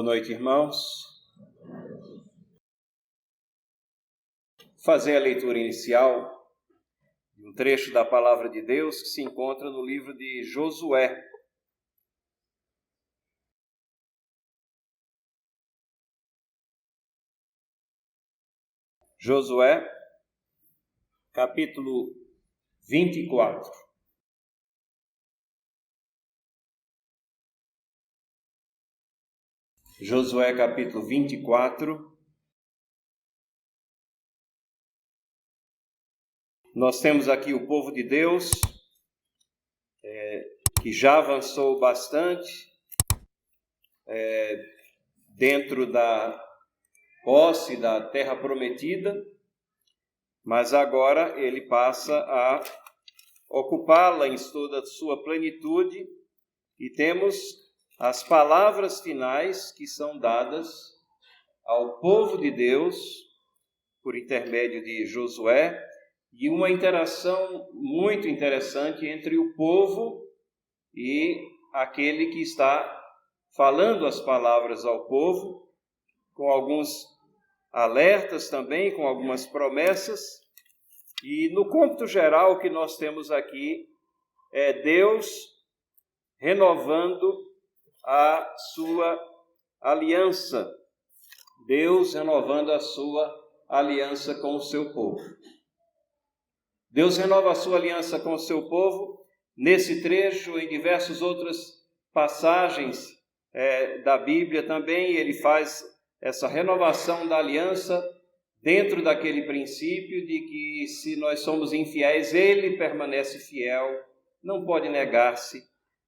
Boa noite, irmãos. Fazer a leitura inicial de um trecho da Palavra de Deus que se encontra no livro de Josué. Josué, capítulo 24. Josué, capítulo 24. Nós temos aqui o povo de Deus, que já avançou bastante dentro da posse da terra prometida, mas agora ele passa a ocupá-la em toda a sua plenitude, e temos as palavras finais que são dadas ao povo de Deus por intermédio de Josué, e uma interação muito interessante entre o povo e aquele que está falando as palavras ao povo, com alguns alertas também, com algumas promessas. E no cômputo geral, o que nós temos aqui é Deus renovando a sua aliança. Deus renovando a sua aliança com o seu povo. Deus renova a sua aliança com o seu povo nesse trecho, em diversas outras passagens da Bíblia também. Ele faz essa renovação da aliança dentro daquele princípio de que, se nós somos infiéis, Ele permanece fiel, não pode negar-se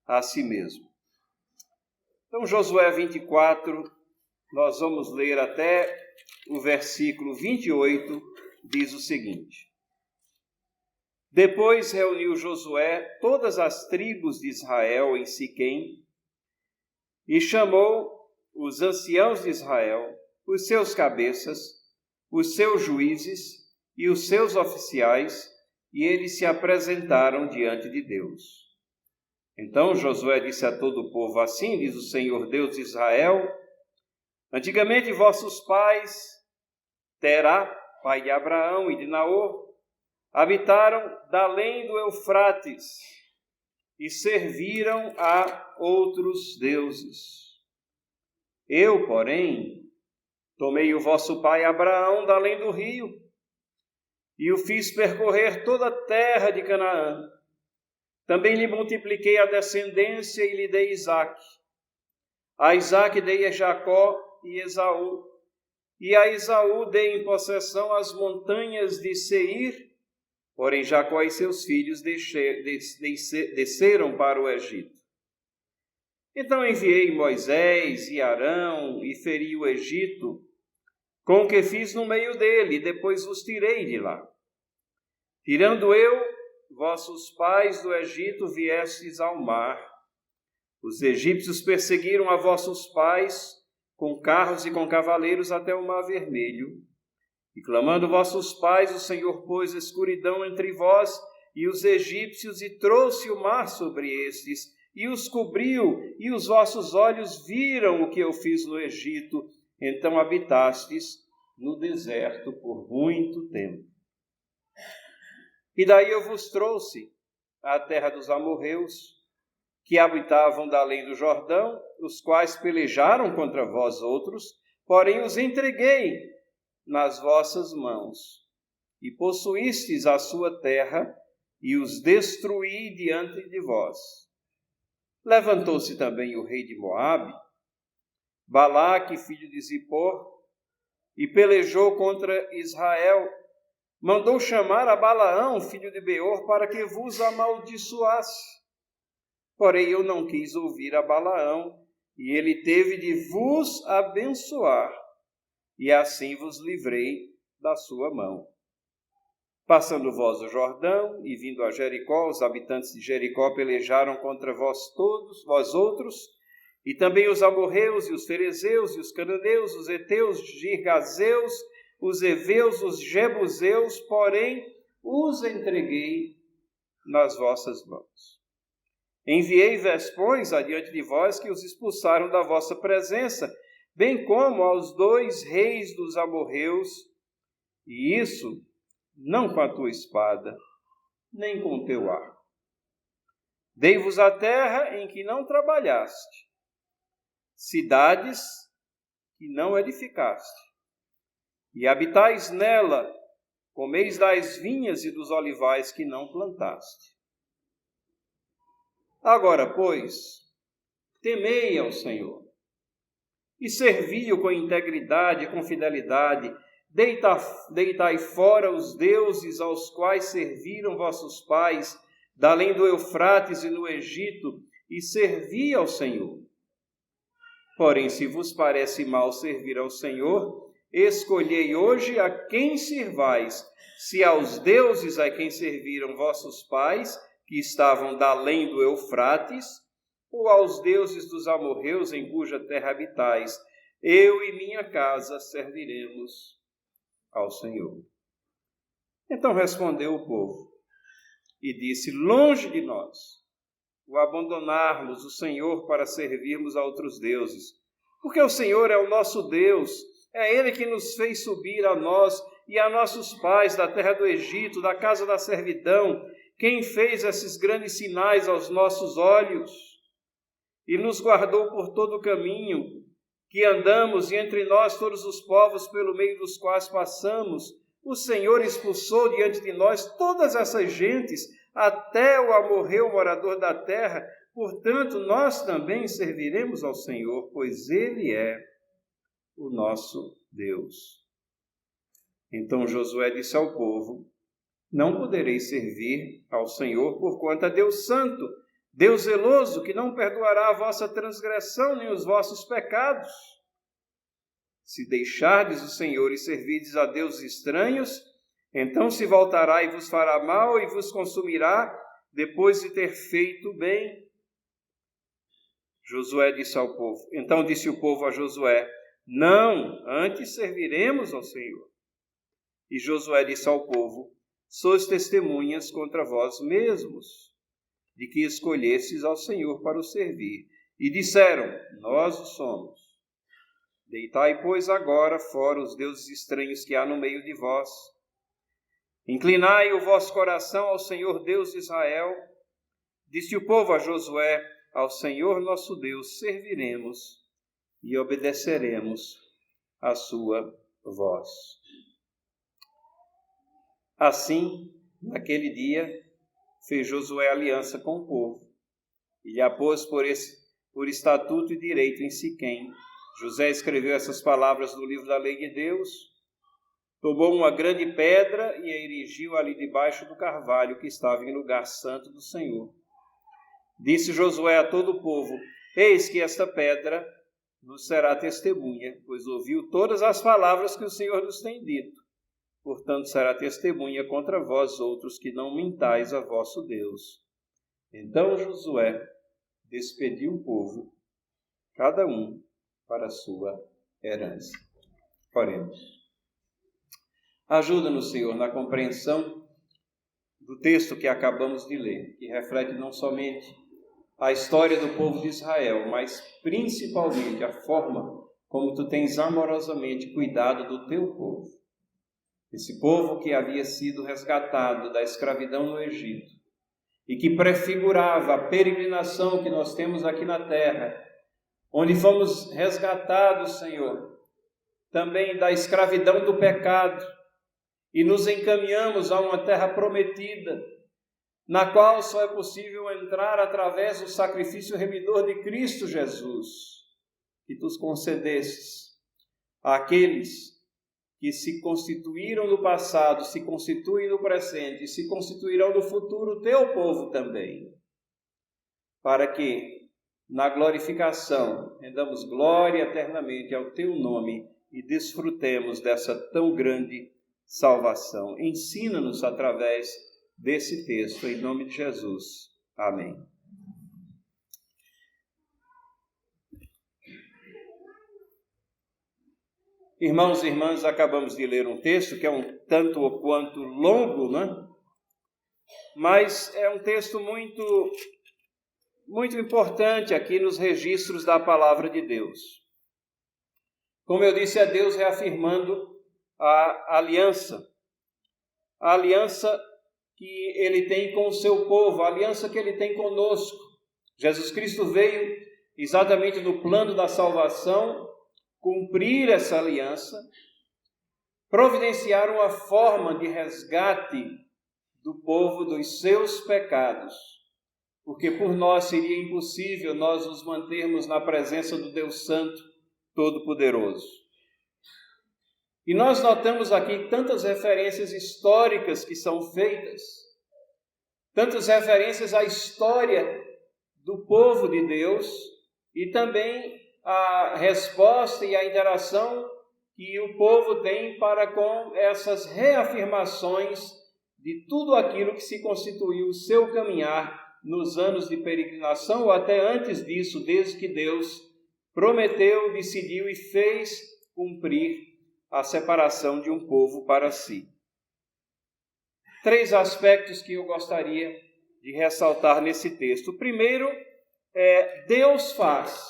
a si mesmo. Então, Josué 24, nós vamos ler até o versículo 28, diz o seguinte: Depois reuniu Josué todas as tribos de Israel em Siquém e chamou os anciãos de Israel, os seus cabeças, os seus juízes e os seus oficiais, e eles se apresentaram diante de Deus. Então Josué disse a todo o povo: Assim diz o Senhor Deus de Israel: Antigamente vossos pais, Terá, pai de Abraão e de Naor, habitaram da além do Eufrates e serviram a outros deuses. Eu, porém, tomei o vosso pai Abraão da além do rio e o fiz percorrer toda a terra de Canaã. Também lhe multipliquei a descendência e lhe dei Isaque. A Isaque dei a Jacó e Esaú, e a Esaú dei em possessão as montanhas de Seir. Porém, Jacó e seus filhos desceram para o Egito. Então enviei Moisés e Arão e feri o Egito, com o que fiz no meio dele, e depois os tirei de lá. Tirando eu vossos pais do Egito, viestes ao mar. Os egípcios perseguiram a vossos pais com carros e com cavaleiros até o Mar Vermelho. E clamando vossos pais, o Senhor pôs escuridão entre vós e os egípcios, e trouxe o mar sobre estes, e os cobriu, e os vossos olhos viram o que eu fiz no Egito. Então habitastes no deserto por muito tempo. E daí eu vos trouxe à terra dos amorreus, que habitavam da além do Jordão, os quais pelejaram contra vós outros, porém os entreguei nas vossas mãos, e possuístes a sua terra, e os destruí diante de vós. Levantou-se também o rei de Moabe, Balaque, filho de Zippor, e pelejou contra Israel. Mandou chamar a Balaão, filho de Beor, para que vos amaldiçoasse. Porém eu não quis ouvir a Balaão, e ele teve de vos abençoar, e assim vos livrei da sua mão. Passando vós o Jordão, e vindo a Jericó, os habitantes de Jericó pelejaram contra vós todos, vós outros, e também os amorreus, e os ferezeus, e os cananeus, os heteus, os girgazeus, os heveus, os jebuseus, porém os entreguei nas vossas mãos. Enviei vespões adiante de vós que os expulsaram da vossa presença, bem como aos 2 reis dos amorreus, e isso não com a tua espada, nem com o teu arco. Dei-vos a terra em que não trabalhaste, cidades que não edificaste, e habitais nela, comeis das vinhas e dos olivais que não plantaste. Agora, pois, temei ao Senhor, e servi-o com integridade e com fidelidade. Deitai fora os deuses aos quais serviram vossos pais, da além do Eufrates e no Egito, e servi ao Senhor. Porém, se vos parece mal servir ao Senhor, escolhei hoje a quem sirvais, se aos deuses a quem serviram vossos pais, que estavam da além do Eufrates, ou aos deuses dos amorreus em cuja terra habitais. Eu e minha casa serviremos ao Senhor. Então respondeu o povo e disse: longe de nós o abandonarmos o Senhor para servirmos a outros deuses, porque o Senhor é o nosso Deus, é Ele que nos fez subir a nós e a nossos pais da terra do Egito, da casa da servidão, quem fez esses grandes sinais aos nossos olhos e nos guardou por todo o caminho que andamos, e entre nós todos os povos pelo meio dos quais passamos. O Senhor expulsou diante de nós todas essas gentes, até o amorreu morador da terra. Portanto, nós também serviremos ao Senhor, pois Ele é o nosso Deus. Então Josué disse ao povo: não podereis servir ao Senhor, porquanto é Deus santo, Deus zeloso, que não perdoará a vossa transgressão nem os vossos pecados. Se deixardes o Senhor e servirdes a deuses estranhos, então se voltará e vos fará mal e vos consumirá, depois de ter feito bem. Josué disse ao povo. Então disse o povo a Josué: não, antes serviremos ao Senhor. E Josué disse ao povo: sois testemunhas contra vós mesmos, de que escolhestes ao Senhor para o servir. E disseram: nós o somos. Deitai, pois, agora fora os deuses estranhos que há no meio de vós. Inclinai o vosso coração ao Senhor Deus de Israel. Disse o povo a Josué: ao Senhor nosso Deus serviremos e obedeceremos a sua voz. Assim, naquele dia, fez Josué aliança com o povo e lhe a pôs por estatuto e direito em Siquém. José escreveu essas palavras no livro da lei de Deus, tomou uma grande pedra e a erigiu ali debaixo do carvalho que estava em lugar santo do Senhor. Disse Josué a todo o povo: eis que esta pedra nos será testemunha, pois ouviu todas as palavras que o Senhor nos tem dito. Portanto, será testemunha contra vós outros, que não mintais a vosso Deus. Então Josué despediu o povo, cada um para a sua herança. Oremos. Ajuda-nos, Senhor, na compreensão do texto que acabamos de ler, que reflete não somente a história do povo de Israel, mas principalmente a forma como tu tens amorosamente cuidado do teu povo. Esse povo que havia sido resgatado da escravidão no Egito e que prefigurava a peregrinação que nós temos aqui na terra, onde fomos resgatados, Senhor, também da escravidão do pecado e nos encaminhamos a uma terra prometida, na qual só é possível entrar através do sacrifício remidor de Cristo Jesus, que tu concedestes àqueles que se constituíram no passado, se constituem no presente e se constituirão no futuro teu povo também, para que na glorificação rendamos glória eternamente ao teu nome e desfrutemos dessa tão grande salvação. Ensina-nos através desse texto, em nome de Jesus. Amém. Irmãos e irmãs, acabamos de ler um texto que é um tanto ou quanto longo, né? Mas é um texto muito importante aqui nos registros da palavra de Deus. Como eu disse, é Deus reafirmando a aliança que Ele tem com o seu povo, a aliança que Ele tem conosco. Jesus Cristo veio exatamente no plano da salvação cumprir essa aliança, providenciar uma forma de resgate do povo dos seus pecados, porque por nós seria impossível nós nos mantermos na presença do Deus Santo Todo-Poderoso. E nós notamos aqui tantas referências históricas que são feitas, tantas referências à história do povo de Deus e também a resposta e a interação que o povo tem para com essas reafirmações de tudo aquilo que se constituiu o seu caminhar nos anos de peregrinação ou até antes disso, desde que Deus prometeu, decidiu e fez cumprir a separação de um povo para si. 3 aspectos que eu gostaria de ressaltar nesse texto. O primeiro é Deus faz,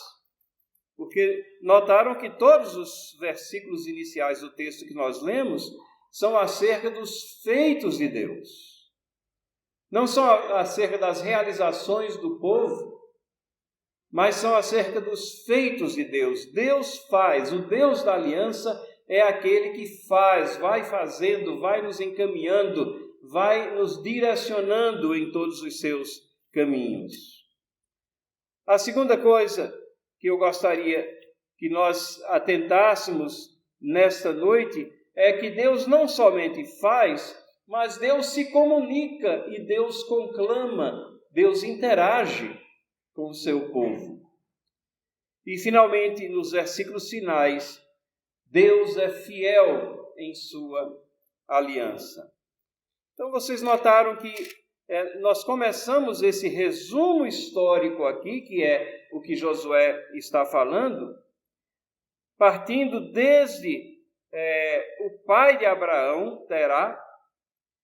porque notaram que todos os versículos iniciais do texto que nós lemos são acerca dos feitos de Deus. Não são acerca das realizações do povo, mas são acerca dos feitos de Deus. Deus faz, o Deus da aliança é aquele que faz, vai fazendo, vai nos encaminhando, vai nos direcionando em todos os seus caminhos. A segunda coisa que eu gostaria que nós atentássemos nesta noite é que Deus não somente faz, mas Deus se comunica e Deus conclama, Deus interage com o seu povo. E finalmente, nos versículos finais, Deus é fiel em sua aliança. Então vocês notaram que nós começamos esse resumo histórico aqui, que é o que Josué está falando, partindo desde o pai de Abraão, Terá,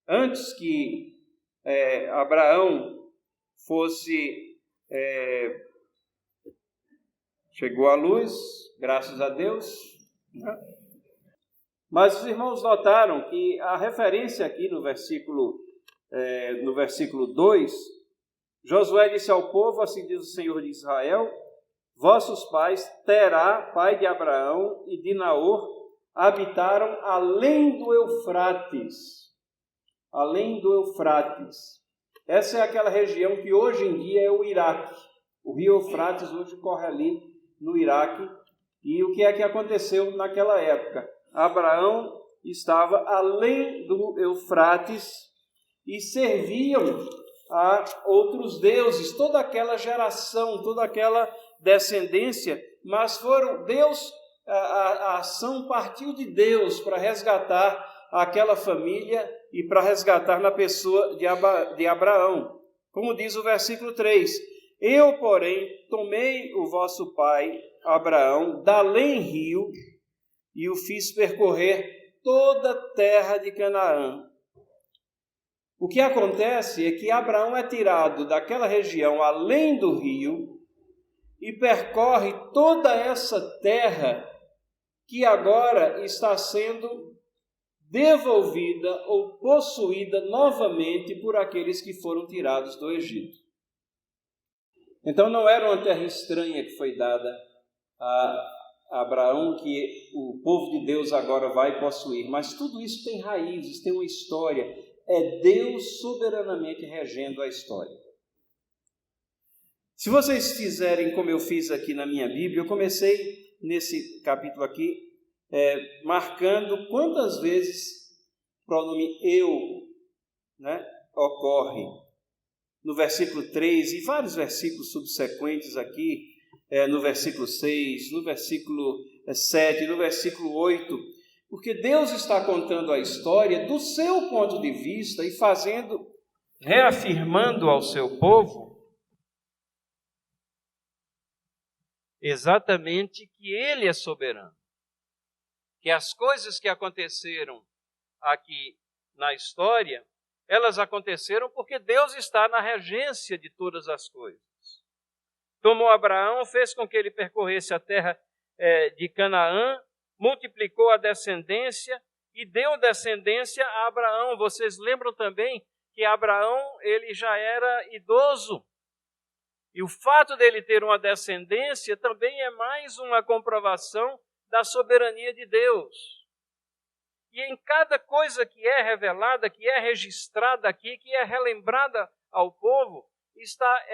antes que Abraão fosse... chegou à luz, graças a Deus. Mas os irmãos notaram que a referência aqui no versículo 2, Josué disse ao povo, assim diz o Senhor de Israel, vossos pais, Terá, pai de Abraão, e de Naor, habitaram além do Eufrates. Além do Eufrates. Essa é aquela região que hoje em dia é o Iraque. O rio Eufrates hoje corre ali no Iraque. E o que é que aconteceu naquela época? Abraão estava além do Eufrates e serviam a outros deuses, toda aquela geração, toda aquela descendência, mas a ação partiu de Deus para resgatar aquela família e para resgatar na pessoa de Abraão. Como diz o versículo 3, eu, porém, tomei o vosso pai Abraão d'além rio e o fiz percorrer toda a terra de Canaã. O que acontece é que Abraão é tirado daquela região além do rio e percorre toda essa terra que agora está sendo devolvida ou possuída novamente por aqueles que foram tirados do Egito. Então não era uma terra estranha que foi dada a Abraão, que o povo de Deus agora vai possuir, mas tudo isso tem raízes, tem uma história, é Deus soberanamente regendo a história. Se vocês fizerem como eu fiz aqui na minha Bíblia, eu comecei nesse capítulo aqui, marcando quantas vezes o pronome eu ocorre. No versículo 3 e vários versículos subsequentes aqui, no versículo 6, no versículo 7, no versículo 8, porque Deus está contando a história do seu ponto de vista e reafirmando ao seu povo exatamente que Ele é soberano, que as coisas que aconteceram aqui na história, elas aconteceram porque Deus está na regência de todas as coisas. Tomou Abraão, fez com que ele percorresse a terra de Canaã, multiplicou a descendência e deu descendência a Abraão. Vocês lembram também que Abraão ele já era idoso. E o fato dele ter uma descendência também é mais uma comprovação da soberania de Deus. E em cada coisa que é revelada, que é registrada aqui, que é relembrada ao povo, está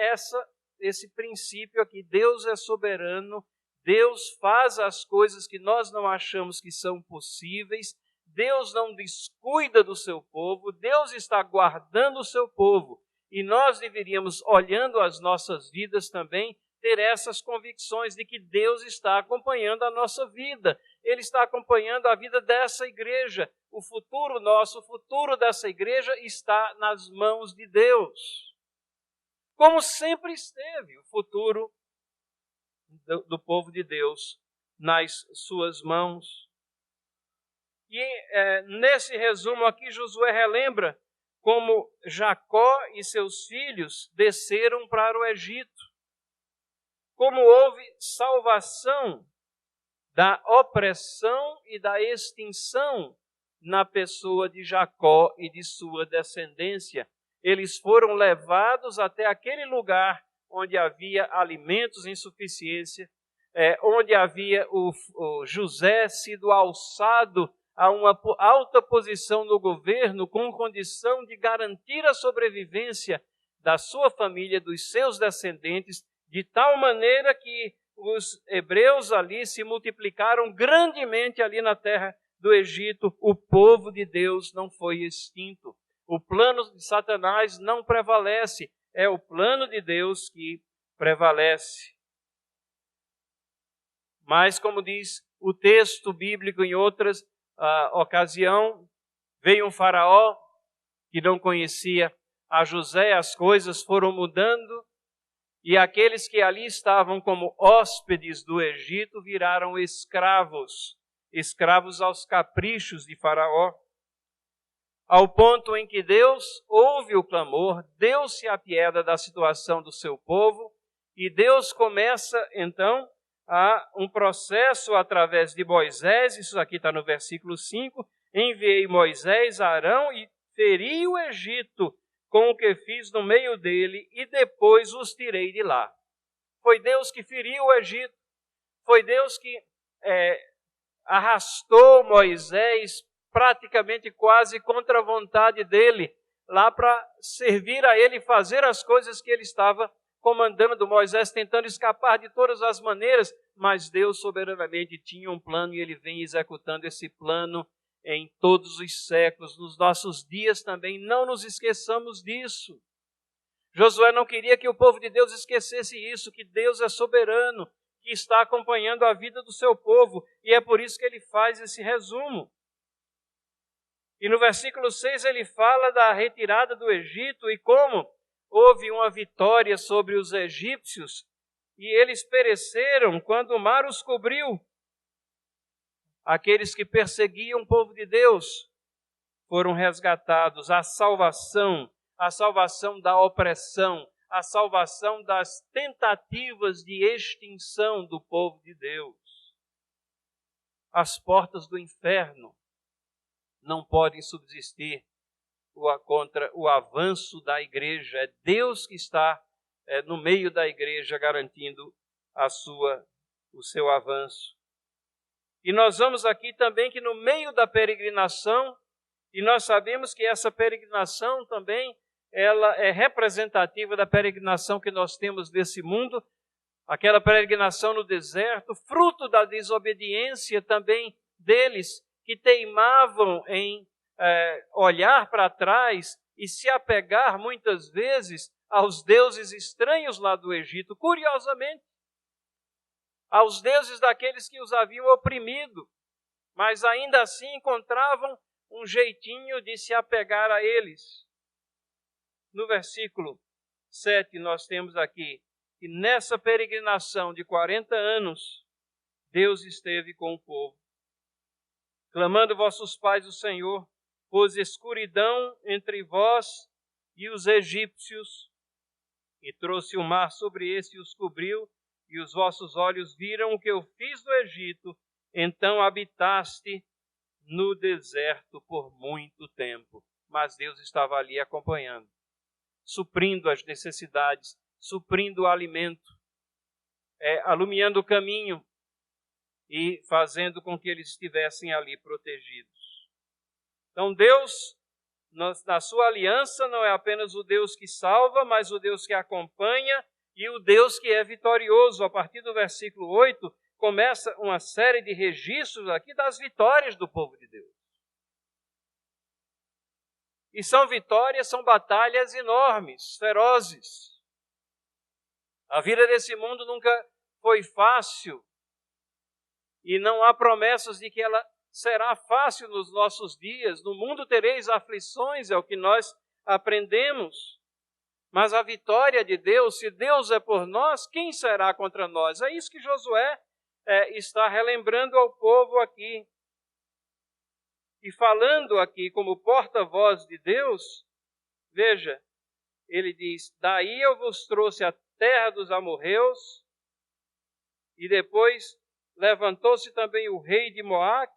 esse princípio aqui. Deus é soberano, Deus faz as coisas que nós não achamos que são possíveis, Deus não descuida do seu povo, Deus está guardando o seu povo. E nós deveríamos, olhando as nossas vidas também, ter essas convicções de que Deus está acompanhando a nossa vida. Ele está acompanhando a vida dessa igreja. O futuro nosso, o futuro dessa igreja está nas mãos de Deus. Como sempre esteve o futuro do povo de Deus nas suas mãos. E nesse resumo aqui, Josué relembra como Jacó e seus filhos desceram para o Egito. Como houve salvação da opressão e da extinção na pessoa de Jacó e de sua descendência. Eles foram levados até aquele lugar onde havia alimentos em suficiência, onde havia o José sido alçado a uma alta posição no governo, com condição de garantir a sobrevivência da sua família, dos seus descendentes, de tal maneira que os hebreus ali se multiplicaram grandemente ali na terra do Egito. O povo de Deus não foi extinto. O plano de Satanás não prevalece. É o plano de Deus que prevalece. Mas, como diz o texto bíblico em outras ocasião, veio um faraó que não conhecia a José, as coisas foram mudando, e aqueles que ali estavam como hóspedes do Egito viraram escravos aos caprichos de Faraó, ao ponto em que Deus ouve o clamor, Deus se apieda da situação do seu povo, e Deus começa então a um processo através de Moisés. Isso aqui está no versículo 5, enviei Moisés a Arão e feri o Egito com o que fiz no meio dele, e depois os tirei de lá. Foi Deus que feriu o Egito, foi Deus que arrastou Moisés praticamente quase contra a vontade dele, lá para servir a ele e fazer as coisas que ele estava comandando. Moisés tentando escapar de todas as maneiras, mas Deus soberanamente tinha um plano e ele vem executando esse plano em todos os séculos, nos nossos dias também. Não nos esqueçamos disso. Josué não queria que o povo de Deus esquecesse isso, que Deus é soberano, que está acompanhando a vida do seu povo, e é por isso que ele faz esse resumo. E no versículo 6 ele fala da retirada do Egito e como houve uma vitória sobre os egípcios, e eles pereceram quando o mar os cobriu. Aqueles que perseguiam o povo de Deus foram resgatados. A salvação da opressão, a salvação das tentativas de extinção do povo de Deus. As portas do inferno não podem subsistir contra o avanço da igreja. É Deus que está no meio da igreja garantindo o seu avanço. E nós vamos aqui também que no meio da peregrinação, e nós sabemos que essa peregrinação também ela é representativa da peregrinação que nós temos desse mundo, aquela peregrinação no deserto, fruto da desobediência também deles, que teimavam em olhar para trás e se apegar muitas vezes aos deuses estranhos lá do Egito, curiosamente, aos deuses daqueles que os haviam oprimido, mas ainda assim encontravam um jeitinho de se apegar a eles. No versículo 7 nós temos aqui que nessa peregrinação de 40 anos, Deus esteve com o povo, clamando vossos pais o Senhor, pôs escuridão entre vós e os egípcios, e trouxe o mar sobre esse e os cobriu, e os vossos olhos viram o que eu fiz no Egito, então habitaste no deserto por muito tempo. Mas Deus estava ali acompanhando, suprindo as necessidades, suprindo o alimento, alumiando o caminho e fazendo com que eles estivessem ali protegidos. Então Deus, na sua aliança, não é apenas o Deus que salva, mas o Deus que acompanha e o Deus que é vitorioso. A partir do versículo 8, começa uma série de registros aqui das vitórias do povo de Deus. E são vitórias, são batalhas enormes, ferozes. A vida desse mundo nunca foi fácil e não há promessas de que ela será fácil nos nossos dias. No mundo tereis aflições, é o que nós aprendemos. Mas a vitória de Deus, se Deus é por nós, quem será contra nós? É isso que Josué está relembrando ao povo aqui. E falando aqui como porta-voz de Deus, veja, ele diz, daí eu vos trouxe a terra dos amorreus, e depois levantou-se também o rei de Moabe.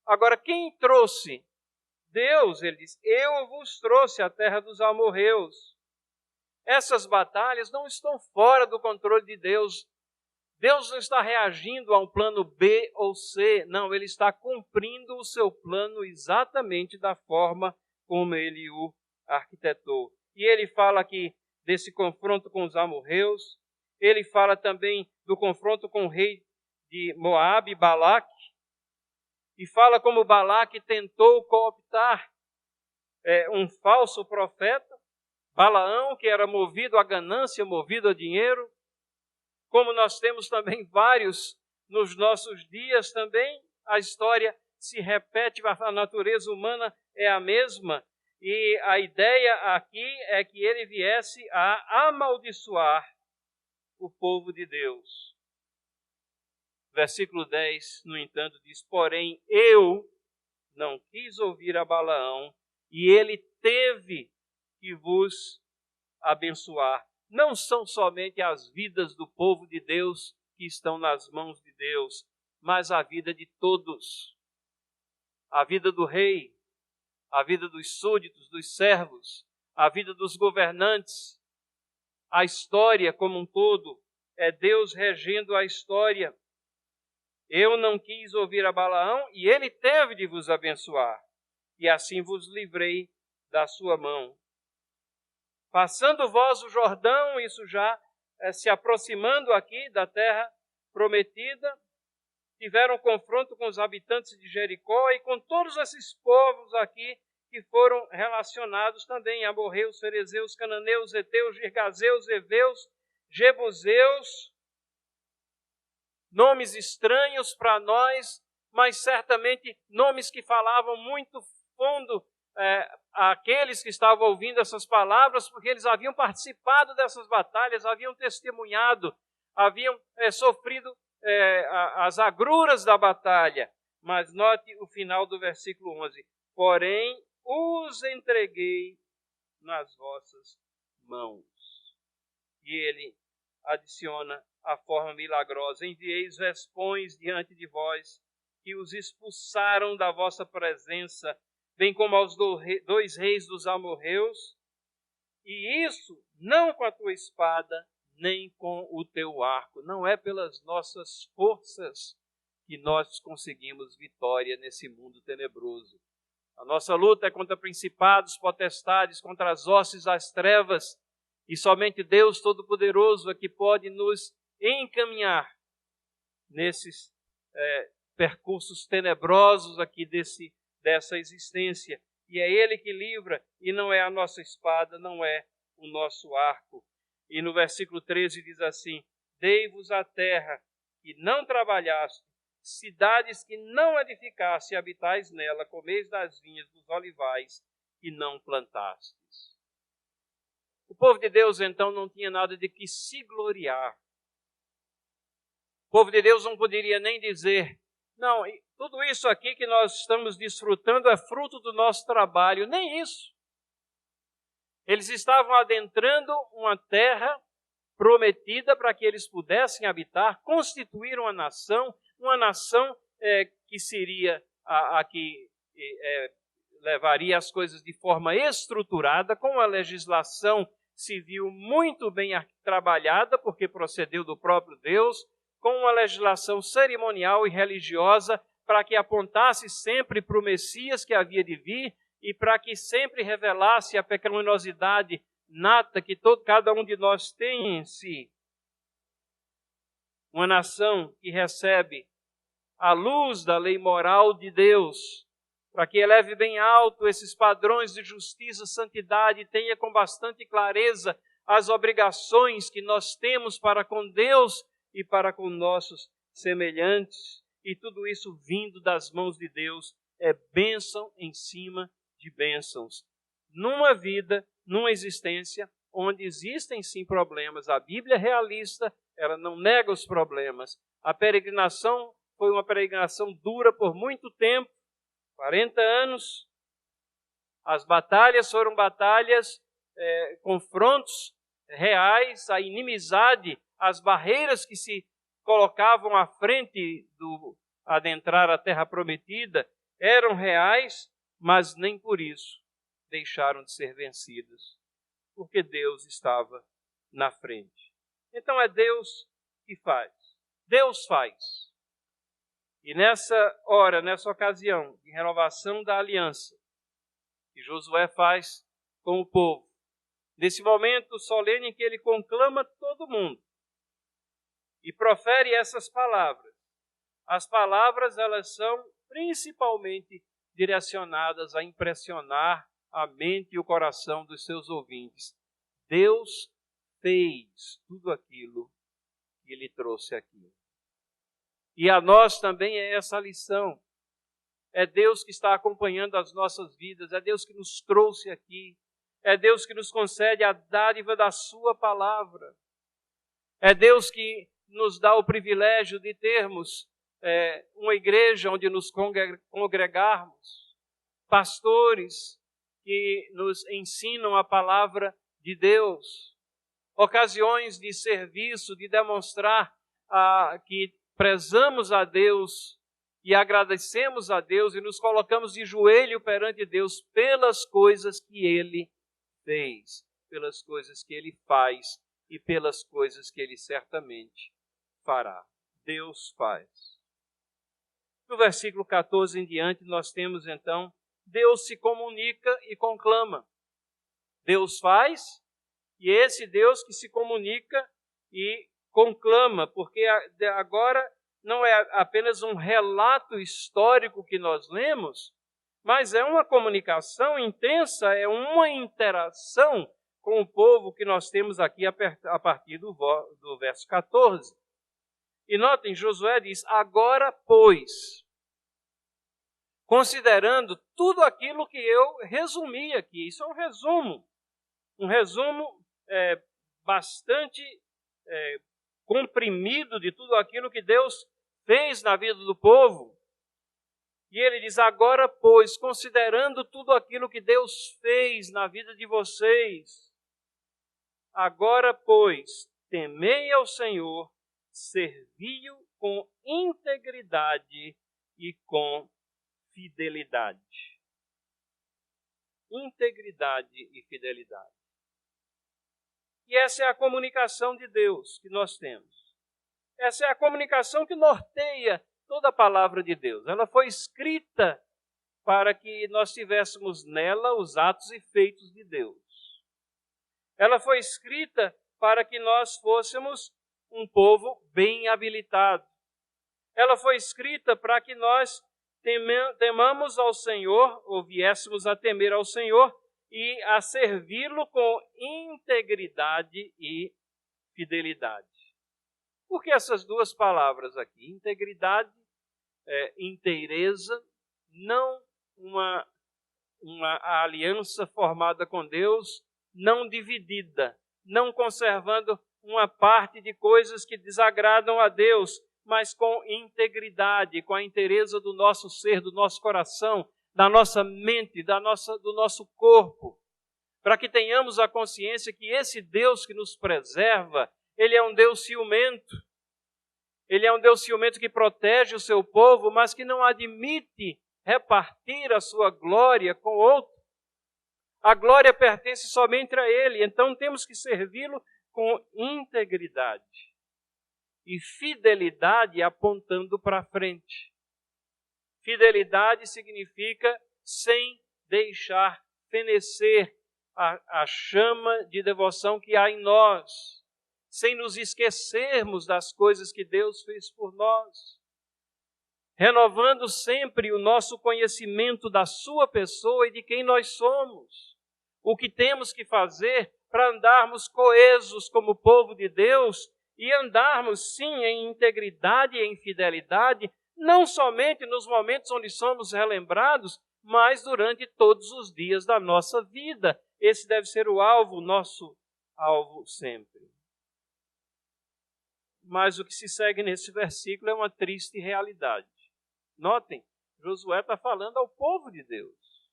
Agora, quem trouxe? Deus, ele diz, eu vos trouxe a terra dos amorreus. Essas batalhas não estão fora do controle de Deus. Deus não está reagindo a um plano B ou C, não, ele está cumprindo o seu plano exatamente da forma como ele o arquitetou. E ele fala aqui desse confronto com os amorreus, ele fala também do confronto com o rei de Moabe, Balaque, e fala como Balaque tentou cooptar um falso profeta, Balaão, que era movido à ganância, movido a dinheiro, como nós temos também vários nos nossos dias também, a história se repete, a natureza humana é a mesma, e a ideia aqui é que ele viesse a amaldiçoar o povo de Deus. Versículo 10, no entanto, diz, porém eu não quis ouvir a Balaão, e ele teve que vos abençoar. Não são somente as vidas do povo de Deus que estão nas mãos de Deus, mas a vida de todos. A vida do rei, a vida dos súditos, dos servos, a vida dos governantes, a história como um todo, é Deus regendo a história. Eu não quis ouvir a Balaão, e ele teve de vos abençoar, e assim vos livrei da sua mão. Passando vós o Jordão, isso já se aproximando aqui da terra prometida, tiveram confronto com os habitantes de Jericó e com todos esses povos aqui que foram relacionados também, amorreus, ferezeus, cananeus, heteus, girgazeus, heveus, jebuseus, nomes estranhos para nós, mas certamente nomes que falavam muito fundo àqueles que estavam ouvindo essas palavras, porque eles haviam participado dessas batalhas, haviam testemunhado, haviam sofrido as agruras da batalha. Mas note o final do versículo 11. Porém, os entreguei nas vossas mãos. E ele adiciona a forma milagrosa. Enviei os vespões diante de vós, que os expulsaram da vossa presença, bem como aos dois reis dos amorreus, e isso não com a tua espada, nem com o teu arco. Não é pelas nossas forças que nós conseguimos vitória nesse mundo tenebroso. A nossa luta é contra principados, potestades, contra as hostes das trevas, e somente Deus Todo-Poderoso é que pode nos encaminhar nesses percursos tenebrosos aqui dessa existência. E é Ele que livra, e não é a nossa espada, não é o nosso arco. E no versículo 13 diz assim, dei-vos a terra que não trabalhaste, cidades que não edificaste, e habitais nela, comeis das vinhas dos olivais que não plantastes. O povo de Deus, então, não tinha nada de que se gloriar. O povo de Deus não poderia nem dizer, não, tudo isso aqui que nós estamos desfrutando é fruto do nosso trabalho. Nem isso. Eles estavam adentrando uma terra prometida para que eles pudessem habitar, constituir uma nação uma nação que seria a que levaria as coisas de forma estruturada, com uma legislação civil muito bem trabalhada, porque procedeu do próprio Deus, com uma legislação cerimonial e religiosa, para que apontasse sempre para o Messias que havia de vir e para que sempre revelasse a pecaminosidade nata que cada um de nós tem em si. Uma nação que recebe a luz da lei moral de Deus, para que eleve bem alto esses padrões de justiça, santidade, e tenha com bastante clareza as obrigações que nós temos para com Deus e para com nossos semelhantes. E tudo isso vindo das mãos de Deus é bênção em cima de bênçãos. Numa vida, numa existência, onde existem sim problemas, a Bíblia é realista, ela não nega os problemas. A peregrinação foi uma peregrinação dura por muito tempo, 40 anos. As batalhas foram batalhas, confrontos reais, a inimizade, as barreiras que se colocavam à frente do adentrar a terra prometida eram reais, mas nem por isso deixaram de ser vencidas, porque Deus estava na frente. Então é Deus que faz. Deus faz. E nessa hora, nessa ocasião de renovação da aliança que Josué faz com o povo, nesse momento solene em que ele conclama todo mundo e profere essas palavras. As palavras, elas são principalmente direcionadas a impressionar a mente e o coração dos seus ouvintes. Deus fez tudo aquilo que ele trouxe aqui. E a nós também é essa lição. É Deus que está acompanhando as nossas vidas, é Deus que nos trouxe aqui, é Deus que nos concede a dádiva da sua palavra. É Deus que nos dá o privilégio de termos uma igreja onde nos congregarmos, pastores que nos ensinam a palavra de Deus, ocasiões de serviço, de demonstrar que prezamos a Deus e agradecemos a Deus e nos colocamos de joelho perante Deus pelas coisas que Ele fez, pelas coisas que Ele faz e pelas coisas que Ele certamente fará. Deus faz. No versículo 14 em diante, nós temos então, Deus se comunica e conclama. Deus faz, e esse Deus que se comunica e conclama, porque agora não é apenas um relato histórico que nós lemos, mas é uma comunicação intensa, é uma interação com o povo que nós temos aqui a partir do verso 14. E notem, Josué diz, agora pois, considerando tudo aquilo que eu resumi aqui, isso é um resumo bastante comprimido de tudo aquilo que Deus fez na vida do povo. E ele diz, agora pois, considerando tudo aquilo que Deus fez na vida de vocês, agora pois, temei ao Senhor, servi-o com integridade e com fidelidade. Integridade e fidelidade. E essa é a comunicação de Deus que nós temos. Essa é a comunicação que norteia toda a palavra de Deus. Ela foi escrita para que nós tivéssemos nela os atos e feitos de Deus. Ela foi escrita para que nós fôssemos um povo bem habilitado. Ela foi escrita para que nós temamos ao Senhor, ou viéssemos a temer ao Senhor, e a servi-lo com integridade e fidelidade. Por que essas duas palavras aqui? Integridade, inteireza, não uma aliança formada com Deus, não dividida, não conservando uma parte de coisas que desagradam a Deus, mas com integridade, com a inteireza do nosso ser, do nosso coração, da nossa mente, do nosso corpo, para que tenhamos a consciência que esse Deus que nos preserva, Ele é um Deus ciumento. Ele é um Deus ciumento que protege o seu povo, mas que não admite repartir a sua glória com outro. A glória pertence somente a Ele, então temos que servi-lo com integridade e fidelidade apontando para frente. Fidelidade significa sem deixar fenecer a chama de devoção que há em nós, sem nos esquecermos das coisas que Deus fez por nós, renovando sempre o nosso conhecimento da sua pessoa e de quem nós somos, o que temos que fazer para andarmos coesos como povo de Deus e andarmos sim em integridade e em fidelidade, não somente nos momentos onde somos relembrados, mas durante todos os dias da nossa vida. Esse deve ser o alvo, nosso alvo sempre. Mas o que se segue nesse versículo é uma triste realidade. Notem, Josué está falando ao povo de Deus.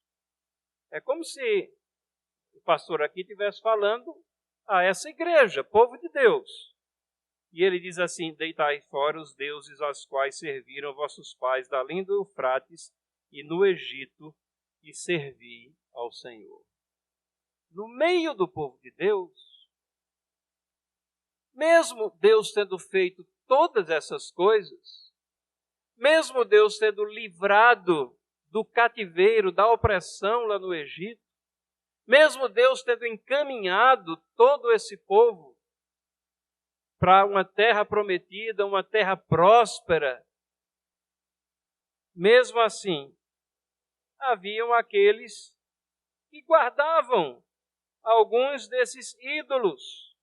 É como se o pastor aqui estivesse falando a essa igreja, povo de Deus. E ele diz assim: deitai fora os deuses aos quais serviram vossos pais da além do Eufrates e no Egito, e servi ao Senhor. No meio do povo de Deus, mesmo Deus tendo feito todas essas coisas, mesmo Deus tendo livrado do cativeiro, da opressão lá no Egito, mesmo Deus tendo encaminhado todo esse povo para uma terra prometida, uma terra próspera, mesmo assim, haviam aqueles que guardavam alguns desses ídolos.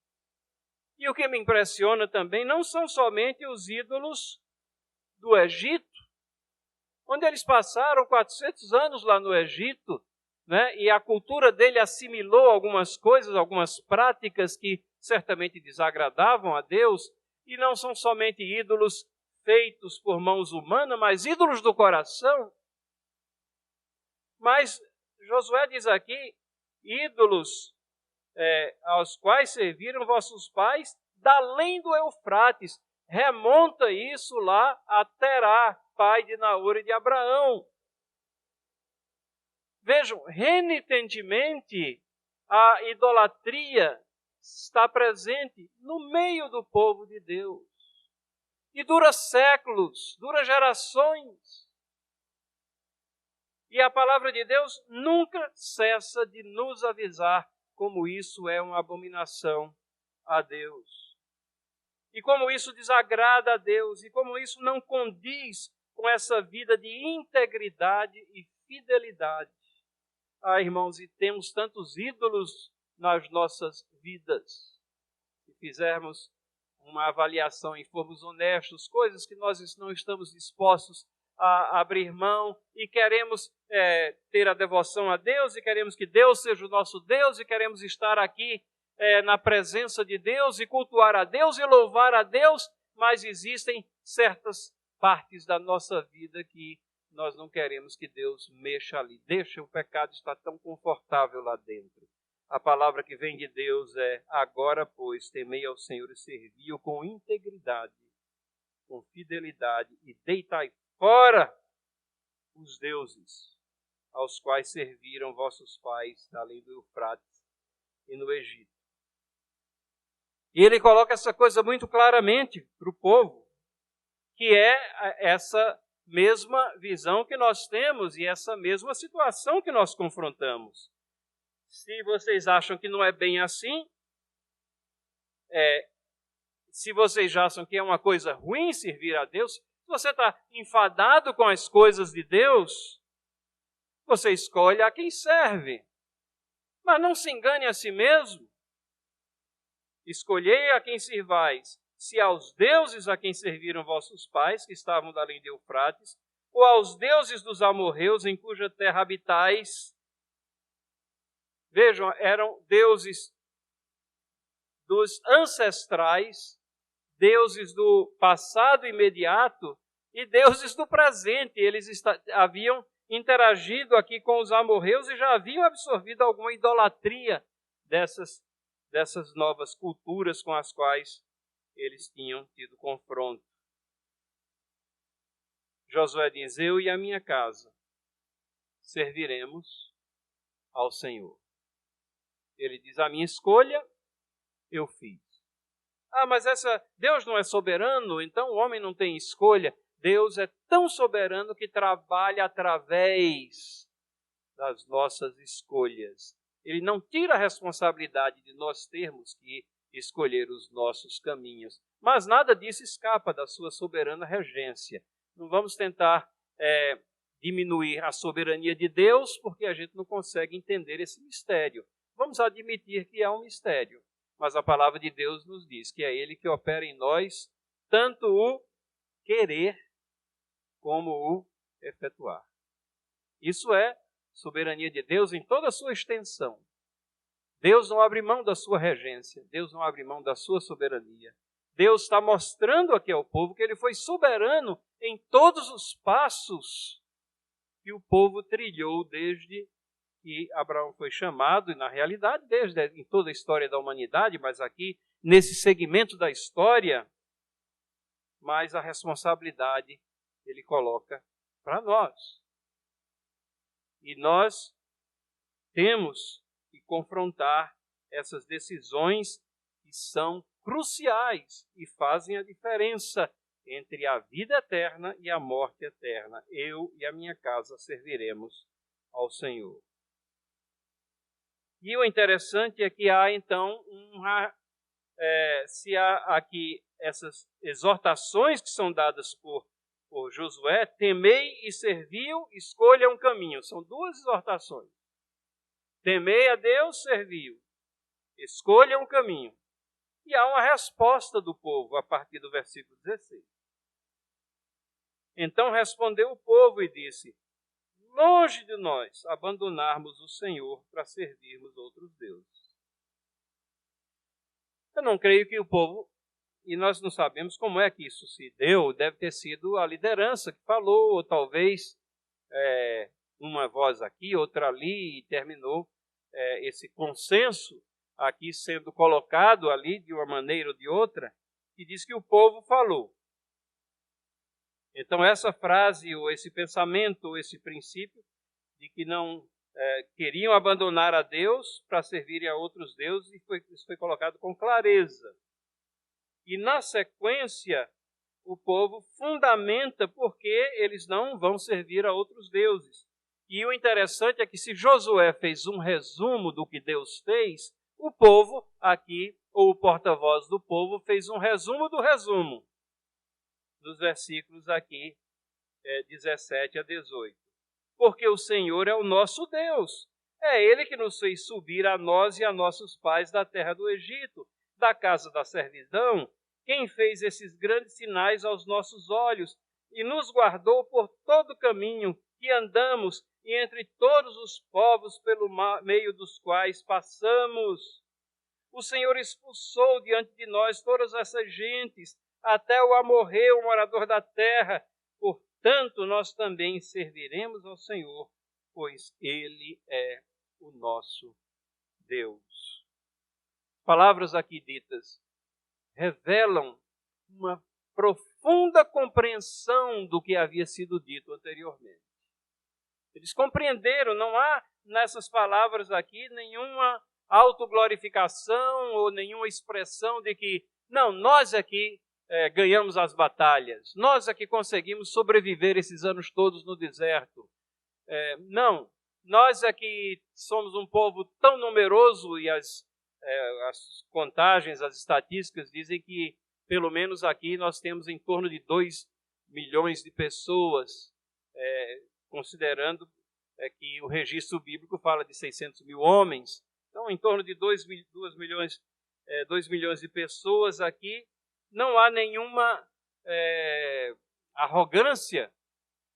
E o que me impressiona também não são somente os ídolos do Egito, onde eles passaram 400 anos lá no Egito, né? E a cultura dele assimilou algumas coisas, algumas práticas que certamente desagradavam a Deus, e não são somente ídolos feitos por mãos humanas, mas ídolos do coração. Mas Josué diz aqui, ídolos aos quais serviram vossos pais, da além do Eufrates. Remonta isso lá a Terá, pai de Naor e de Abraão. Vejam, renitentemente a idolatria está presente no meio do povo de Deus. E dura séculos, dura gerações. E a palavra de Deus nunca cessa de nos avisar como isso é uma abominação a Deus. E como isso desagrada a Deus, e como isso não condiz com essa vida de integridade e fidelidade. Ah, irmãos, e temos tantos ídolos nas nossas vidas. Se fizermos uma avaliação e formos honestos, coisas que nós não estamos dispostos a abrir mão e queremos ter a devoção a Deus e queremos que Deus seja o nosso Deus e queremos estar aqui na presença de Deus e cultuar a Deus e louvar a Deus, mas existem certas partes da nossa vida que nós não queremos que Deus mexa ali. Deixa o pecado estar tão confortável lá dentro. A palavra que vem de Deus é: agora, pois, temei ao Senhor e servi-o com integridade, com fidelidade, e deitai fora os deuses aos quais serviram vossos pais da além do Eufrates e no Egito. E ele coloca essa coisa muito claramente para o povo, que é essa mesma visão que nós temos e essa mesma situação que nós confrontamos. Se vocês acham que não é bem assim, se vocês acham que é uma coisa ruim servir a Deus, se você está enfadado com as coisas de Deus, você escolhe a quem serve. Mas não se engane a si mesmo. Escolhei a quem servais, se aos deuses a quem serviram vossos pais, que estavam da além de Eufrates, ou aos deuses dos amorreus em cuja terra habitais. Vejam, eram deuses dos ancestrais, deuses do passado imediato e deuses do presente. Eles haviam interagido aqui com os amorreus e já haviam absorvido alguma idolatria dessas novas culturas com as quais eles tinham tido confronto. Josué diz: eu e a minha casa serviremos ao Senhor. Ele diz: a minha escolha eu fiz. Mas Deus não é soberano, então o homem não tem escolha. Deus é tão soberano que trabalha através das nossas escolhas. Ele não tira a responsabilidade de nós termos que escolher os nossos caminhos. Mas nada disso escapa da sua soberana regência. Não vamos tentar diminuir a soberania de Deus, porque a gente não consegue entender esse mistério. Vamos admitir que é um mistério. Mas a palavra de Deus nos diz que é Ele que opera em nós tanto o querer como o efetuar. Isso é soberania de Deus em toda a sua extensão. Deus não abre mão da sua regência, Deus não abre mão da sua soberania. Deus está mostrando aqui ao povo que Ele foi soberano em todos os passos que o povo trilhou desde que Abraão foi chamado, e na realidade desde em toda a história da humanidade, mas aqui nesse segmento da história, mas a responsabilidade Ele coloca para nós. E nós temos que confrontar essas decisões que são cruciais e fazem a diferença entre a vida eterna e a morte eterna. Eu e a minha casa serviremos ao Senhor. E o interessante é que há então se há aqui essas exortações que são dadas por Josué: temei e serviu, escolha um caminho. São duas exortações. Temei a Deus, serviu, escolha um caminho. E há uma resposta do povo a partir do versículo 16. Então respondeu o povo e disse: longe de nós abandonarmos o Senhor para servirmos outros deuses. Eu não creio que o povo, e nós não sabemos como é que isso se deu, deve ter sido a liderança que falou, ou talvez uma voz aqui, outra ali, e terminou esse consenso aqui sendo colocado ali de uma maneira ou de outra, que diz que o povo falou. Então essa frase, ou esse pensamento, ou esse princípio de que não queriam abandonar a Deus para servirem a outros deuses, isso foi colocado com clareza. E na sequência, o povo fundamenta porque eles não vão servir a outros deuses. E o interessante é que se Josué fez um resumo do que Deus fez, o povo aqui, ou o porta-voz do povo, fez um resumo do resumo, dos versículos aqui 17 a 18. Porque o Senhor é o nosso Deus. É Ele que nos fez subir a nós e a nossos pais da terra do Egito, da casa da servidão, quem fez esses grandes sinais aos nossos olhos e nos guardou por todo o caminho que andamos e entre todos os povos pelo meio dos quais passamos. O Senhor expulsou diante de nós todas essas gentes, até o amorreu, o morador da terra. Portanto, nós também serviremos ao Senhor, pois Ele é o nosso Deus. Palavras aqui ditas revelam uma profunda compreensão do que havia sido dito anteriormente. Eles compreenderam, não há nessas palavras aqui nenhuma autoglorificação ou nenhuma expressão de que, não, nós aqui ganhamos as batalhas, nós aqui conseguimos sobreviver esses anos todos no deserto. Não, nós aqui somos um povo tão numeroso e as contagens, as estatísticas dizem que, pelo menos aqui, nós temos em torno de 2 milhões de pessoas, considerando que o registro bíblico fala de 600 mil homens. Então, em torno de 2 milhões de pessoas aqui, não há nenhuma arrogância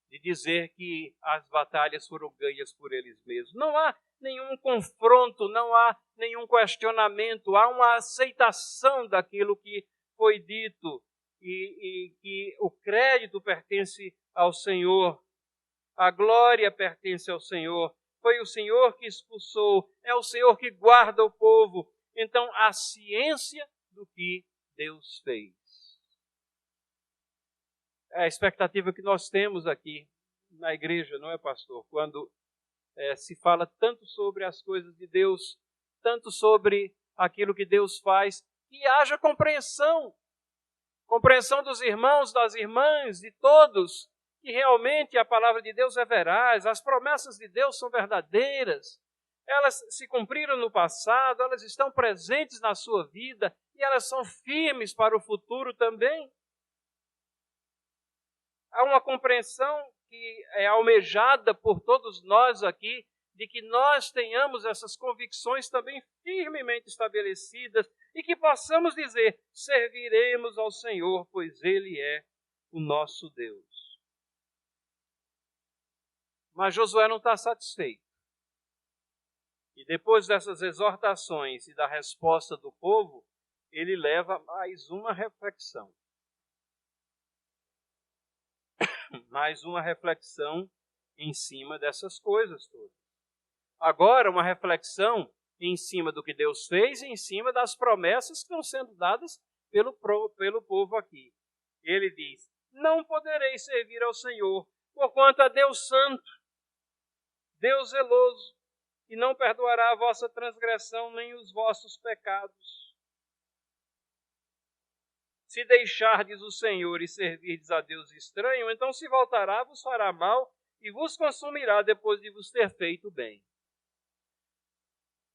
de dizer que as batalhas foram ganhas por eles mesmos. Não há nenhum confronto, não há nenhum questionamento, há uma aceitação daquilo que foi dito e que o crédito pertence ao Senhor, a glória pertence ao Senhor. Foi o Senhor que expulsou, é o Senhor que guarda o povo. Então, a ciência do que Deus fez. a expectativa que nós temos aqui na igreja, não é, pastor? Quando se fala tanto sobre as coisas de Deus, tanto sobre aquilo que Deus faz, que haja compreensão dos irmãos, das irmãs, de todos, que realmente a palavra de Deus é veraz, as promessas de Deus são verdadeiras, elas se cumpriram no passado, elas estão presentes na sua vida e elas são firmes para o futuro também. Há uma compreensão que é almejada por todos nós aqui, de que nós tenhamos essas convicções também firmemente estabelecidas e que possamos dizer, serviremos ao Senhor, pois Ele é o nosso Deus. Mas Josué não está satisfeito. E depois dessas exortações e da resposta do povo, ele leva mais uma reflexão. Mais uma reflexão em cima dessas coisas todas. Agora, uma reflexão em cima do que Deus fez e em cima das promessas que estão sendo dadas pelo povo aqui. Ele diz, não podereis servir ao Senhor, porquanto é Deus santo, Deus zeloso, e não perdoará a vossa transgressão nem os vossos pecados. Se deixardes o Senhor e servirdes a Deus estranho, então se voltará, vos fará mal e vos consumirá depois de vos ter feito bem.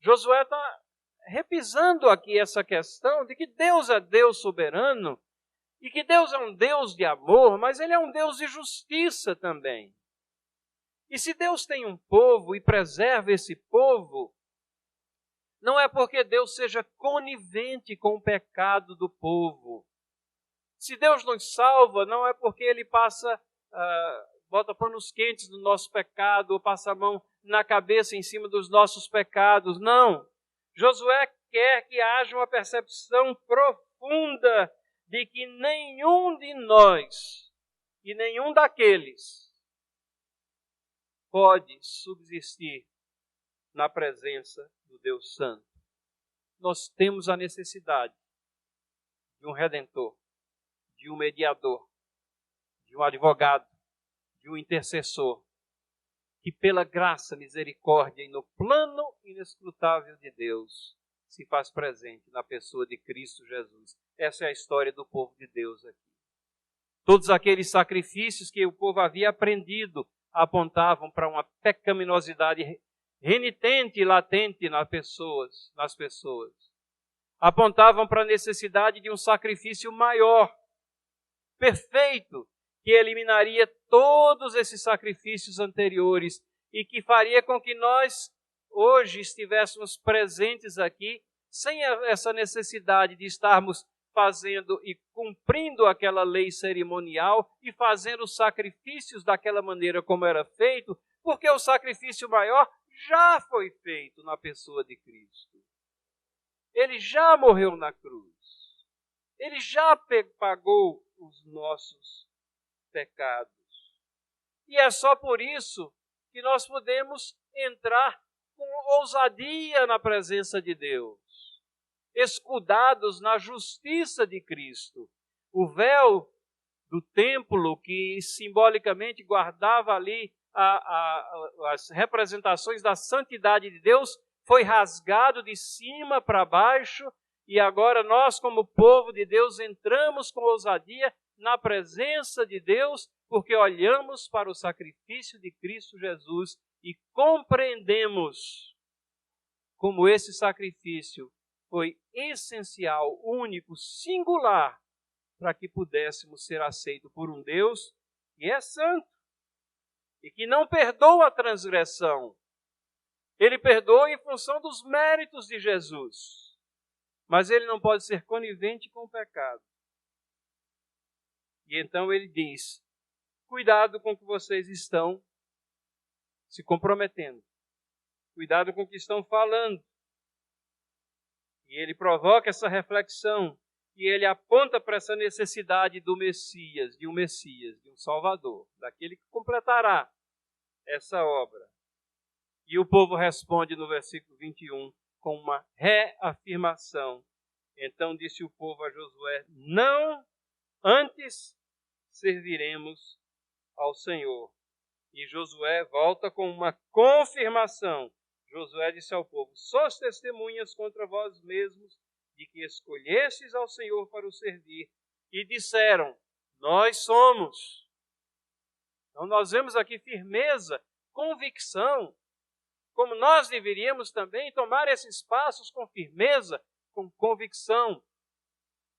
Josué está repisando aqui essa questão de que Deus é Deus soberano e que Deus é um Deus de amor, mas Ele é um Deus de justiça também. E se Deus tem um povo e preserva esse povo, não é porque Deus seja conivente com o pecado do povo. Se Deus nos salva, não é porque Ele bota panos quentes no nosso pecado, ou passa a mão na cabeça em cima dos nossos pecados. Não. Josué quer que haja uma percepção profunda de que nenhum de nós e nenhum daqueles pode subsistir na presença do Deus Santo. Nós temos a necessidade de um Redentor, de um mediador, de um advogado, de um intercessor, que pela graça, misericórdia e no plano inescrutável de Deus se faz presente na pessoa de Cristo Jesus. Essa é a história do povo de Deus aqui. Todos aqueles sacrifícios que o povo havia aprendido apontavam para uma pecaminosidade renitente e latente nas pessoas. Apontavam para a necessidade de um sacrifício maior, perfeito, que eliminaria todos esses sacrifícios anteriores e que faria com que nós hoje estivéssemos presentes aqui sem essa necessidade de estarmos fazendo e cumprindo aquela lei cerimonial e fazendo os sacrifícios daquela maneira como era feito, porque o sacrifício maior já foi feito na pessoa de Cristo. Ele já morreu na cruz. Ele já pagou os nossos pecados. E é só por isso que nós podemos entrar com ousadia na presença de Deus, escudados na justiça de Cristo. O véu do templo, que simbolicamente guardava ali as representações da santidade de Deus, foi rasgado de cima para baixo, e agora nós, como povo de Deus, entramos com ousadia na presença de Deus, porque olhamos para o sacrifício de Cristo Jesus e compreendemos como esse sacrifício foi essencial, único, singular, para que pudéssemos ser aceitos por um Deus que é santo e que não perdoa a transgressão. Ele perdoa em função dos méritos de Jesus, mas ele não pode ser conivente com o pecado. E então ele diz, cuidado com o que vocês estão se comprometendo. Cuidado com o que estão falando. E ele provoca essa reflexão e ele aponta para essa necessidade do Messias, de um Salvador, daquele que completará essa obra. E o povo responde no versículo 21 com uma reafirmação. Então disse o povo a Josué, não, antes serviremos ao Senhor. E Josué volta com uma confirmação. Josué disse ao povo: sois testemunhas contra vós mesmos de que escolhestes ao Senhor para o servir. E disseram: nós somos. Então nós vemos aqui firmeza, convicção, como nós deveríamos também tomar esses passos com firmeza, com convicção.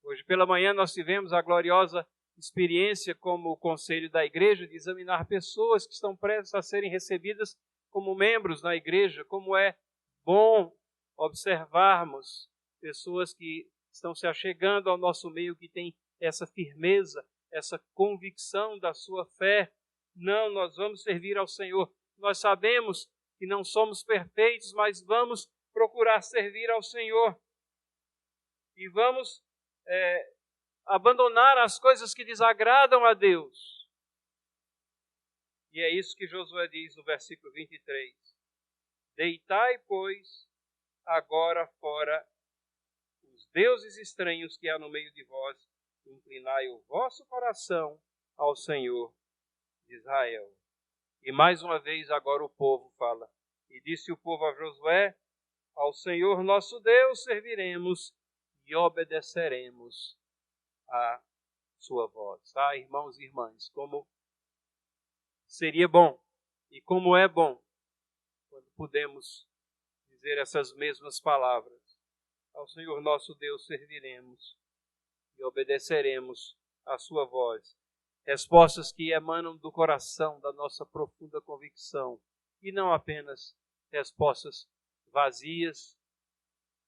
Hoje pela manhã nós tivemos a gloriosa experiência como conselho da igreja de examinar pessoas que estão prestes a serem recebidas como membros na igreja, como é bom observarmos pessoas que estão se achegando ao nosso meio, que têm essa firmeza, essa convicção da sua fé. Não, nós vamos servir ao Senhor. Nós sabemos que não somos perfeitos, mas vamos procurar servir ao Senhor. E vamos abandonar as coisas que desagradam a Deus. E é isso que Josué diz no versículo 23. Deitai, pois, agora fora os deuses estranhos que há no meio de vós, inclinai o vosso coração ao Senhor de Israel. E mais uma vez agora o povo fala. E disse o povo a Josué: ao Senhor nosso Deus serviremos e obedeceremos a sua voz. Ah, irmãos e irmãs, como seria bom e como é bom quando podemos dizer essas mesmas palavras. Ao Senhor nosso Deus serviremos e obedeceremos a sua voz. Respostas que emanam do coração, da nossa profunda convicção, e não apenas respostas vazias.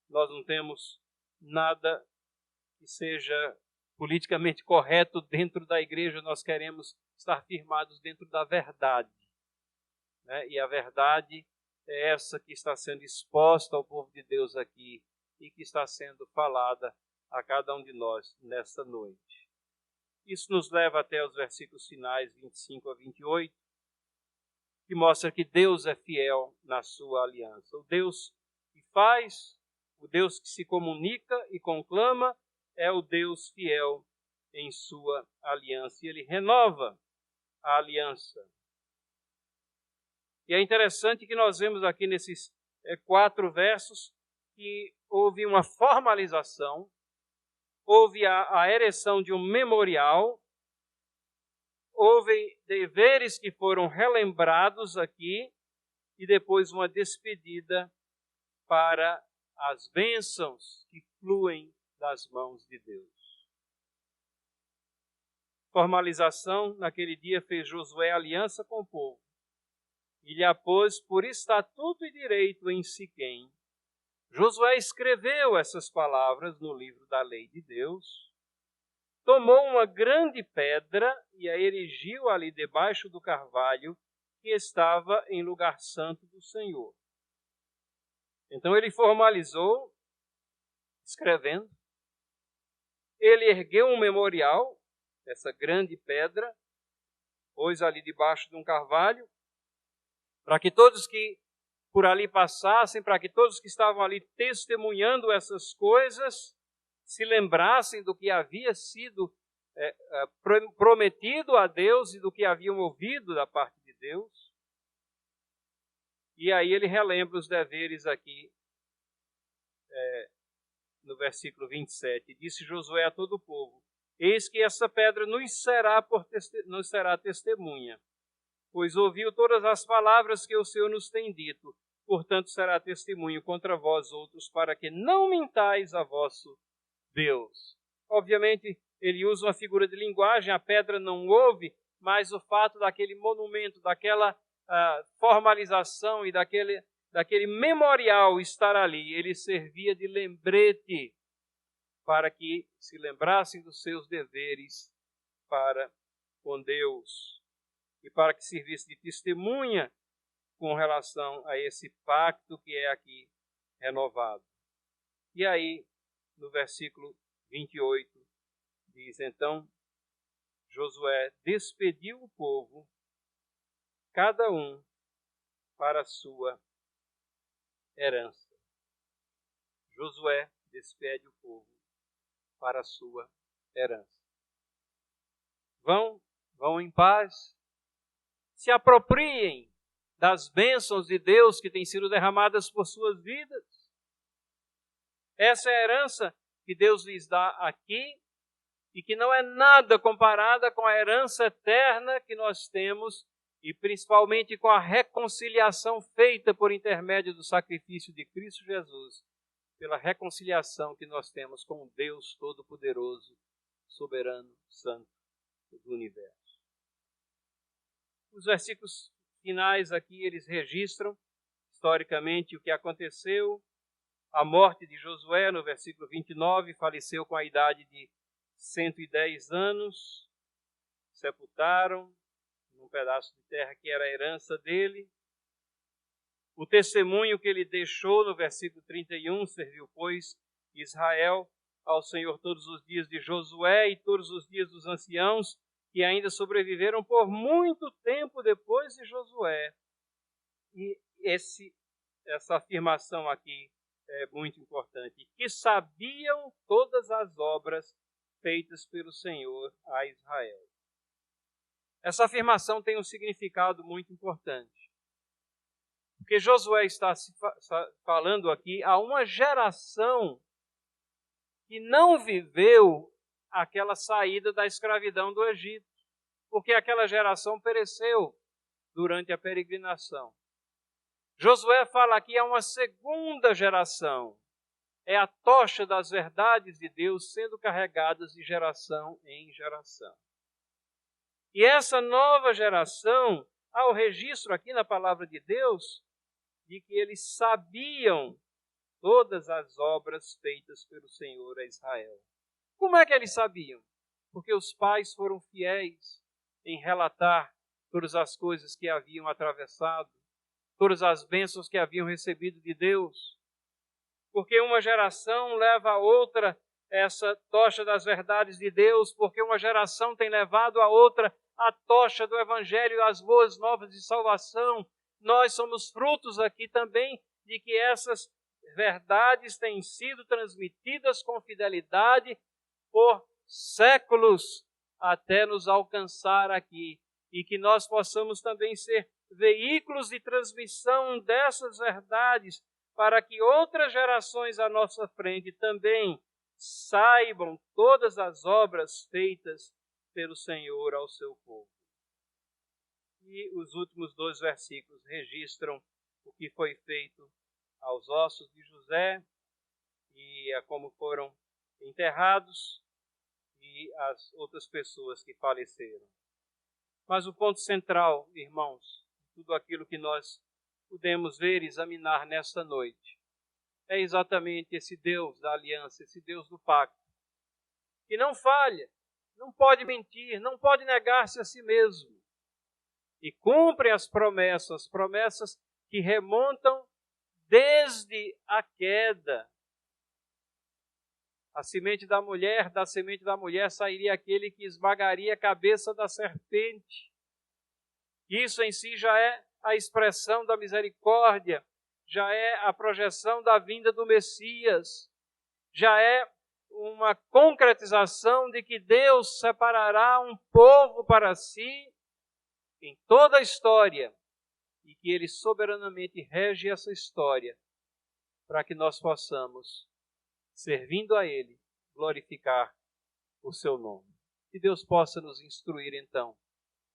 Nós não temos nada que seja politicamente correto dentro da igreja, nós queremos estar firmados dentro da verdade. Né? E a verdade é essa que está sendo exposta ao povo de Deus aqui e que está sendo falada a cada um de nós nesta noite. Isso nos leva até os versículos finais, 25 a 28, que mostra que Deus é fiel na sua aliança. O Deus que faz, o Deus que se comunica e conclama, é o Deus fiel em sua aliança. E Ele renova a aliança. E é interessante que nós vemos aqui nesses 4 versos que houve uma formalização, houve a ereção de um memorial, houve deveres que foram relembrados aqui e depois uma despedida para as bênçãos que fluem das mãos de Deus. Formalização, naquele dia fez Josué aliança com o povo e lhe a pôs por estatuto e direito em Siquém. Josué escreveu essas palavras no livro da lei de Deus, tomou uma grande pedra e a erigiu ali debaixo do carvalho que estava em lugar santo do Senhor. Então ele formalizou, escrevendo. Ele ergueu um memorial, essa grande pedra, pôs ali debaixo de um carvalho, para que todos que por ali passassem, para que todos que estavam ali testemunhando essas coisas, se lembrassem do que havia sido prometido a Deus e do que haviam ouvido da parte de Deus. E aí ele relembra os deveres aqui, no versículo 27. Disse Josué a todo o povo: eis que essa pedra nos será testemunha, pois ouviu todas as palavras que o Senhor nos tem dito. Portanto, será testemunho contra vós outros, para que não mintais a vosso Deus. Obviamente, ele usa uma figura de linguagem, a pedra não ouve, mas o fato daquele monumento, daquela formalização e daquele memorial estar ali, ele servia de lembrete para que se lembrassem dos seus deveres para com Deus e para que servisse de testemunha com relação a esse pacto que é aqui renovado. E aí, no versículo 28, diz: então Josué despediu o povo, cada um para a sua herança. Josué despede o povo para a sua herança. Vão em paz. Se apropriem das bênçãos de Deus que têm sido derramadas por suas vidas. Essa é a herança que Deus lhes dá aqui e que não é nada comparada com a herança eterna que nós temos e principalmente com a reconciliação feita por intermédio do sacrifício de Cristo Jesus, pela reconciliação que nós temos com o Deus Todo-Poderoso, Soberano, Santo do Universo. Os versículos finais aqui, eles registram historicamente o que aconteceu. A morte de Josué, no versículo 29, faleceu com a idade de 110 anos, sepultaram num pedaço de terra que era a herança dele. O testemunho que ele deixou no versículo 31, serviu, pois, Israel ao Senhor todos os dias de Josué e todos os dias dos anciãos, que ainda sobreviveram por muito tempo depois de Josué. E essa afirmação aqui é muito importante, que sabiam todas as obras feitas pelo Senhor a Israel. Essa afirmação tem um significado muito importante, porque Josué está falando aqui a uma geração que não viveu aquela saída da escravidão do Egito, porque aquela geração pereceu durante a peregrinação. Josué fala aqui a uma segunda geração. É a tocha das verdades de Deus sendo carregadas de geração em geração. E essa nova geração, há o registro aqui na palavra de Deus, de que eles sabiam todas as obras feitas pelo Senhor a Israel. Como é que eles sabiam? Porque os pais foram fiéis em relatar todas as coisas que haviam atravessado, todas as bênçãos que haviam recebido de Deus. Porque uma geração leva a outra essa tocha das verdades de Deus, porque uma geração tem levado a outra a tocha do Evangelho, as boas novas de salvação. Nós somos frutos aqui também de que essas verdades têm sido transmitidas com fidelidade por séculos até nos alcançar aqui. E que nós possamos também ser veículos de transmissão dessas verdades para que outras gerações à nossa frente também saibam todas as obras feitas pelo Senhor ao seu povo. E os últimos 2 versículos registram o que foi feito aos ossos de José e a como foram enterrados e as outras pessoas que faleceram. Mas o ponto central, irmãos, tudo aquilo que nós podemos ver e examinar nesta noite, é exatamente esse Deus da aliança, esse Deus do pacto, que não falha, não pode mentir, não pode negar-se a si mesmo, e cumpre as promessas que remontam desde a queda. Da semente da mulher sairia aquele que esmagaria a cabeça da serpente. Isso em si já é a expressão da misericórdia, já é a projeção da vinda do Messias, já é uma concretização de que Deus separará um povo para si em toda a história e que Ele soberanamente rege essa história para que nós possamos, servindo a Ele, glorificar o seu nome. Que Deus possa nos instruir então,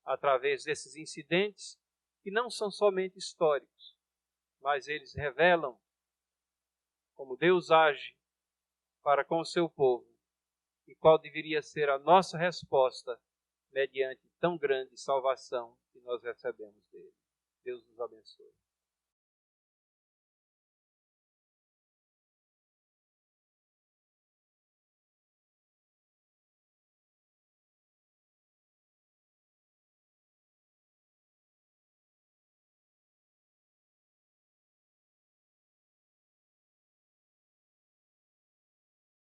através desses incidentes que não são somente históricos, mas eles revelam como Deus age para com o seu povo e qual deveria ser a nossa resposta mediante tão grande salvação que nós recebemos dele. Deus nos abençoe.